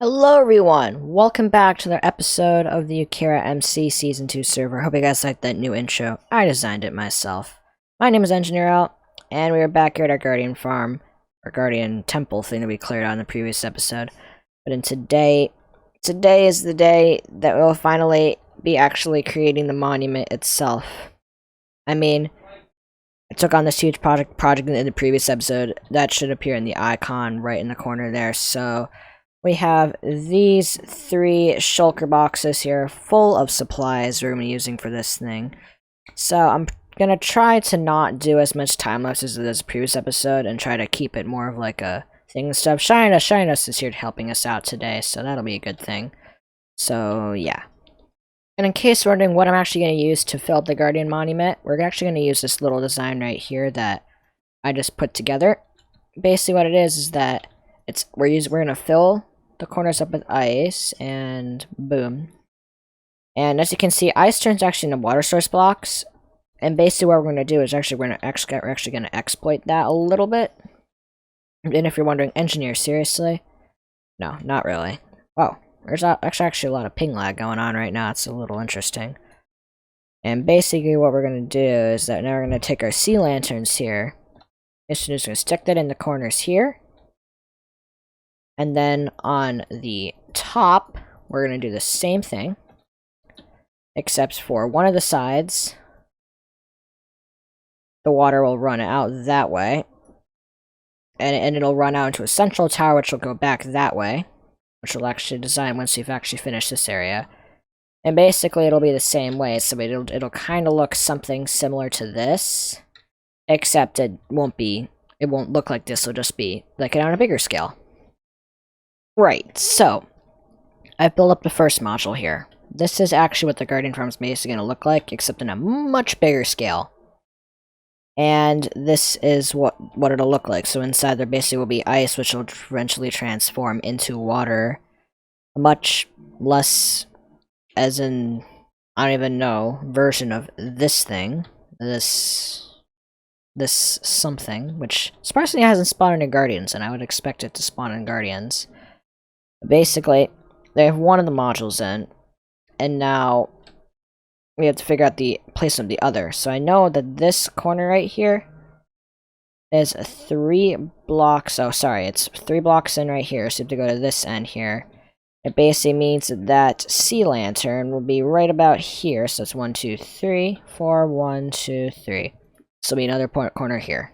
Hello everyone! Welcome back to another episode of the YukiraMC Season 2 server. Hope you guys liked that new intro. I designed it myself. My name is Engineer Out, and we are back here at our Guardian Farm, or Guardian Temple thing that we cleared out in the previous episode. But today is the day that we'll finally be actually creating the monument itself. I mean, I took on this huge project in the previous episode. That should appear in the icon right in the corner there, so we have these 3 shulker boxes here full of supplies we're going to be using for this thing. So I'm going to try to not do as much time-lapse as the previous episode and try to keep it more of like a thing and stuff. Shinus is here helping us out today, so that'll be a good thing. So yeah. And in case you're wondering what I'm actually going to use to fill up the Guardian Monument, we're actually going to use this little design right here that I just put together. Basically what it is that we're going to fill the corners up with ice, and boom. And as you can see, ice turns actually into water source blocks. And basically what we're going to do is we're actually going to exploit that a little bit. And if you're wondering, engineer, seriously? No, not really. Oh, there's actually a lot of ping lag going on right now. It's a little interesting. And basically what we're going to do is that now we're going to take our sea lanterns here. Just going to stick that in the corners here. And then on the top, we're going to do the same thing, except for one of the sides, the water will run out that way, and it'll run out into a central tower, which will go back that way, which we'll actually design once we've actually finished this area. And basically, it'll be the same way, so it'll kind of look something similar to this, except it won't look like this, it'll just be like it on a bigger scale. Right, so I've built up the first module here. This is actually what the Guardian Farm is basically going to look like, except in a much bigger scale. And this is what it'll look like. So inside there basically will be ice, which will eventually transform into water. A much less, as in, I don't even know, version of this thing. This something, which surprisingly hasn't spawned in Guardians, and I would expect it to spawn in Guardians. Basically, they have one of the modules in, and now we have to figure out the placement of the other. So I know that this corner right here is 3 blocks. Oh, sorry, it's 3 blocks in right here. So you have to go to this end here. It basically means that sea lantern will be right about here. So it's 1, 2, 3, 4, 1, 2, 3. So it'll be another corner here.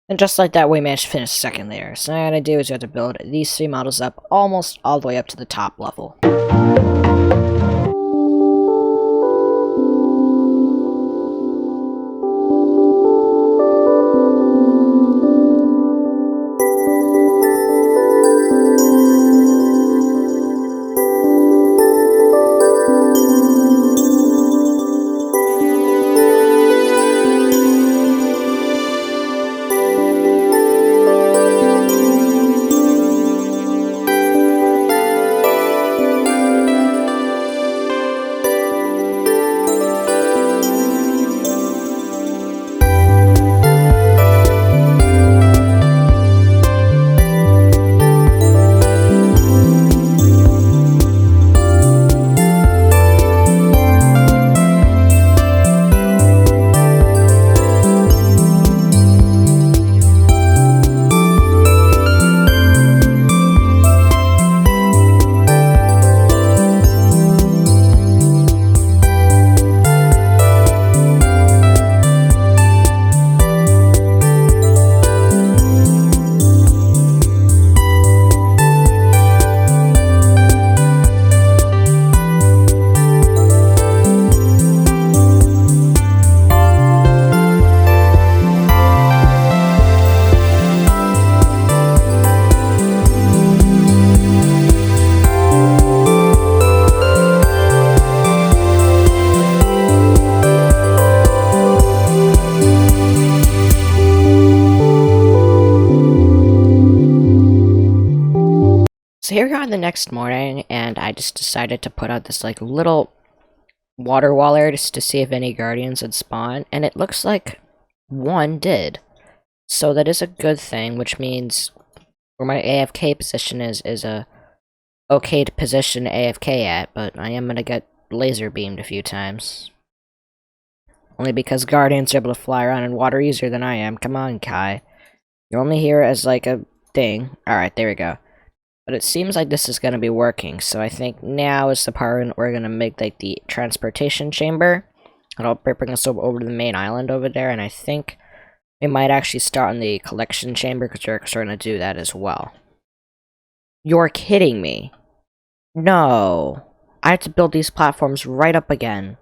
And just like that, we managed to finish the second layer. So now what I gotta do is you have to build these 3 models up almost all the way up to the top level. So here we are the next morning, and I just decided to put out this like little water waller just to see if any guardians would spawn, and it looks like one did. So that is a good thing, which means where my AFK position is a okay to position AFK at, but I am gonna get laser beamed a few times. Only because Guardians are able to fly around in water easier than I am. Come on, Kai. You're only here as, like, a thing. Alright, there we go. But it seems like this is gonna be working, so I think now is the part when we're gonna make, like, the transportation chamber. It'll bring us over to the main island over there, and I think we might actually start on the collection chamber, because we're starting to do that as well. You're kidding me. No. I have to build these platforms right up again.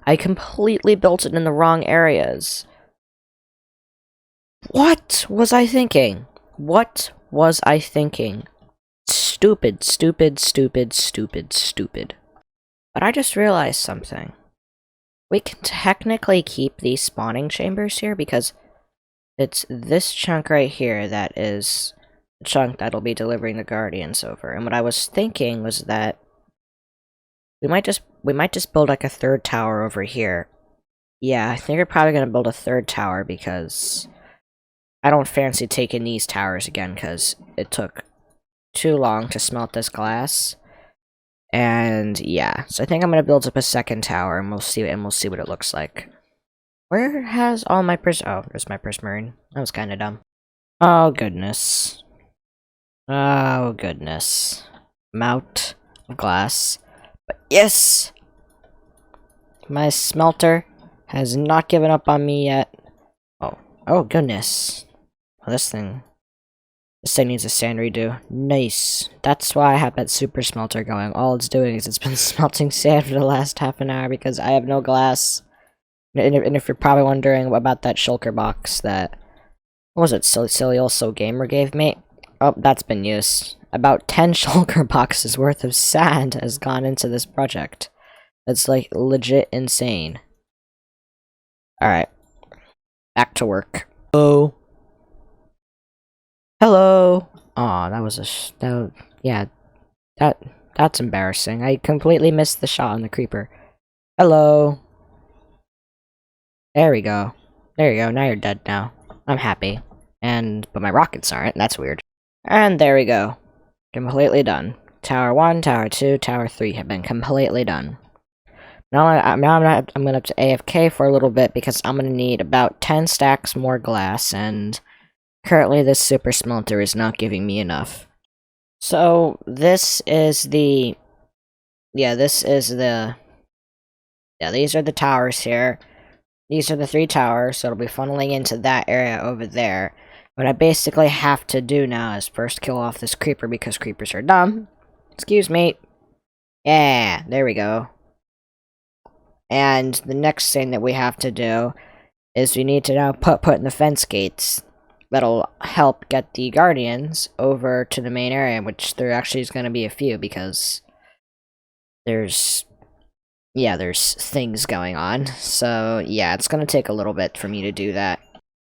I completely built it in the wrong areas. What was I thinking? What was I thinking? Stupid, stupid, stupid, stupid, stupid. But I just realized something. We can technically keep these spawning chambers here because it's this chunk right here that is the chunk that'll be delivering the Guardians over. And what I was thinking was that we might just build like a third tower over here. Yeah, I think we're probably gonna build a third tower because I don't fancy taking these towers again because it took too long to smelt this glass. And yeah, so I think I'm gonna build up a second tower and we'll see what it looks like. Where has all my oh, there's my prismarine. That was kinda dumb. Oh goodness. Oh goodness. I'm out of glass. But yes! My smelter has not given up on me yet. Oh. Oh goodness. Oh, this thing needs a sand redo. Nice. That's why I have that super smelter going. All it's doing is it's been smelting sand for the last half an hour because I have no glass. And if you're probably wondering about that shulker box that... What was it? Silly Also Gamer gave me? Oh, that's been used. About 10 shulker boxes worth of sand has gone into this project. That's like legit insane. Alright. Back to work. Hello. Hello. Aw, that was that's embarrassing. I completely missed the shot on the creeper. Hello. There we go. There you go. Now you're dead now. I'm happy. But my rockets aren't. That's weird. And there we go. Completely done. Tower 1, Tower 2, Tower 3 have been completely done. Now I'm gonna have to AFK for a little bit because I'm gonna need about 10 stacks more glass, and currently this super smelter is not giving me enough. So this is the... Yeah, these are the towers here. These are the 3 towers, so it'll be funneling into that area over there. What I basically have to do now is first kill off this creeper because creepers are dumb. Excuse me. Yeah, there we go. And the next thing that we have to do is we need to now put in the fence gates. That'll help get the Guardians over to the main area, which there actually is going to be a few because there's things going on. So yeah, it's going to take a little bit for me to do that.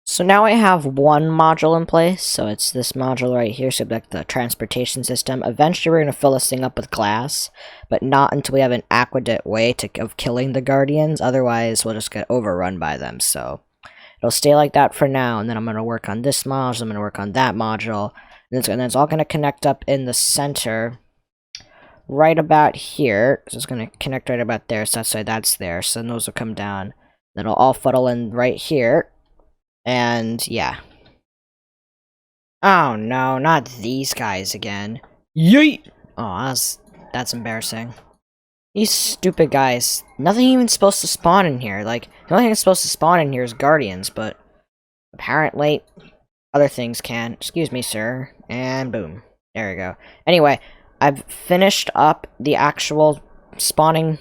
So now I have one module in place, so it's this module right here, so like the transportation system. Eventually we're going to fill this thing up with glass, but not until we have an aqueduct way of killing the Guardians, otherwise we'll just get overrun by them, so it'll stay like that for now, and then I'm going to work on this module, I'm going to work on that module, and then it's all going to connect up in the center, right about here, so it's going to connect right about there, so that's why that's there, so then those will come down, then it'll all funnel in right here. And, yeah. Oh no, not these guys again. Yeet! Oh, that's embarrassing. These stupid guys. Nothing even supposed to spawn in here. Like, the only thing that's supposed to spawn in here is Guardians, but apparently other things can. Excuse me, sir. And boom. There we go. Anyway, I've finished up the actual spawning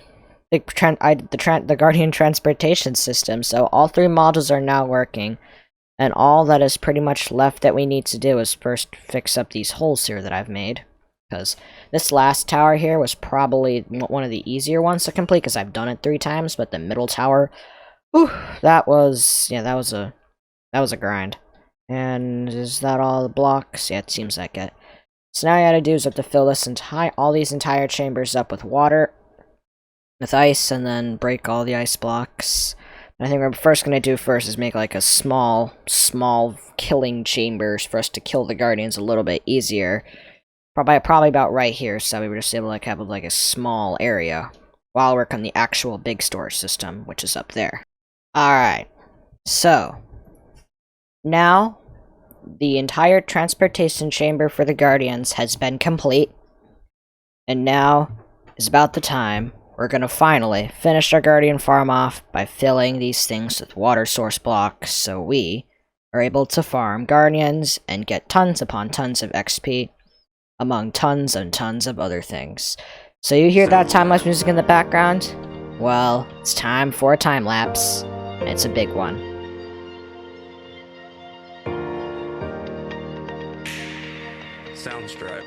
the Guardian transportation system, so all 3 modules are now working, and all that is pretty much left that we need to do is first fix up these holes here that I've made, because this last tower here was probably one of the easier ones to complete, because I've done it 3 times, but the middle tower, whew, that was a grind. And is that all the blocks? Yeah, it seems like it. So now all you gotta do is have to fill this all these entire chambers up with water, with ice, and then break all the ice blocks. I think what we're first going to do is make like a small killing chambers for us to kill the Guardians a little bit easier. Probably about right here, so we were just able to have like a small area while I work on the actual big storage system, which is up there. Alright, so now the entire transportation chamber for the Guardians has been complete, and now is about the time we're gonna finally finish our Guardian farm off by filling these things with water source blocks so we are able to farm Guardians and get tons upon tons of XP among tons and tons of other things. So you hear that time-lapse music in the background? Well, it's time for a time-lapse, and it's a big one. Soundstripe.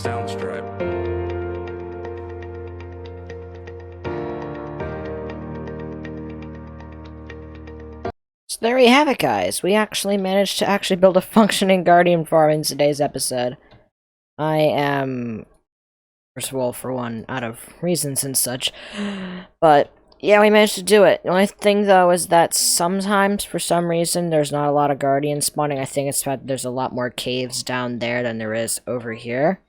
sound stripe. So there we have it, guys. We actually managed to build a functioning guardian farm in today's episode. I am, first of all, for one, out of reasons and such, but yeah, we managed to do it. The only thing, though, is that sometimes, for some reason, there's not a lot of guardians spawning. I think it's that there's a lot more caves down there than there is over here.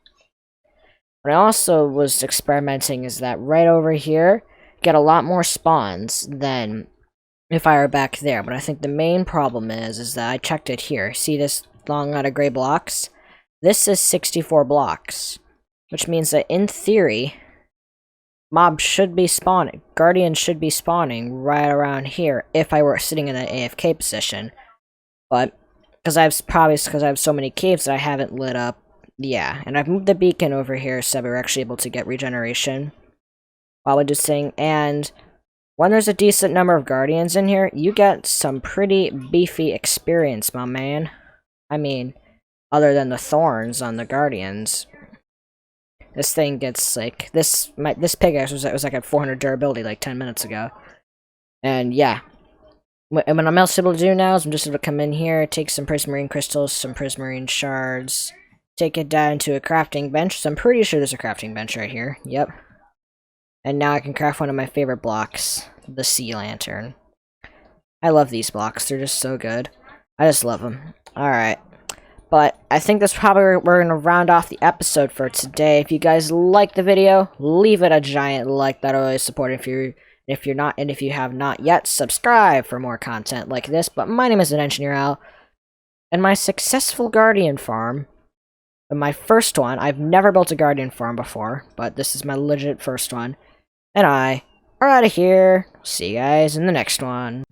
What I also was experimenting is that right over here, get a lot more spawns than if I were back there. But I think the main problem is that I checked it here. See this long line of gray blocks? This is 64 blocks, which means that in theory, mobs should be spawning. Guardians should be spawning right around here if I were sitting in an AFK position. But because I have so many caves that I haven't lit up. Yeah, and I've moved the beacon over here so we're actually able to get regeneration while we're just saying. And when there's a decent number of guardians in here, you get some pretty beefy experience, my man. I mean, other than the thorns on the guardians. This thing gets, like, this pickaxe was like at 400 durability like 10 minutes ago. And yeah. What I'm else able to do now is I'm just able to come in here, take some prismarine crystals, some prismarine shards, take it down to a crafting bench. So I'm pretty sure there's a crafting bench right here. Yep. And now I can craft one of my favorite blocks, the sea lantern. I love these blocks. They're just so good. I just love them. Alright. But I think that's probably where we're going to round off the episode for today. If you guys like the video, leave it a giant like. That always support it. If you have not yet, subscribe for more content like this. But my name is Engineer Al, and my successful guardian farm, my first one, I've never built a guardian farm before, but this is my legit first one, and I are out of here. See you guys in the next one.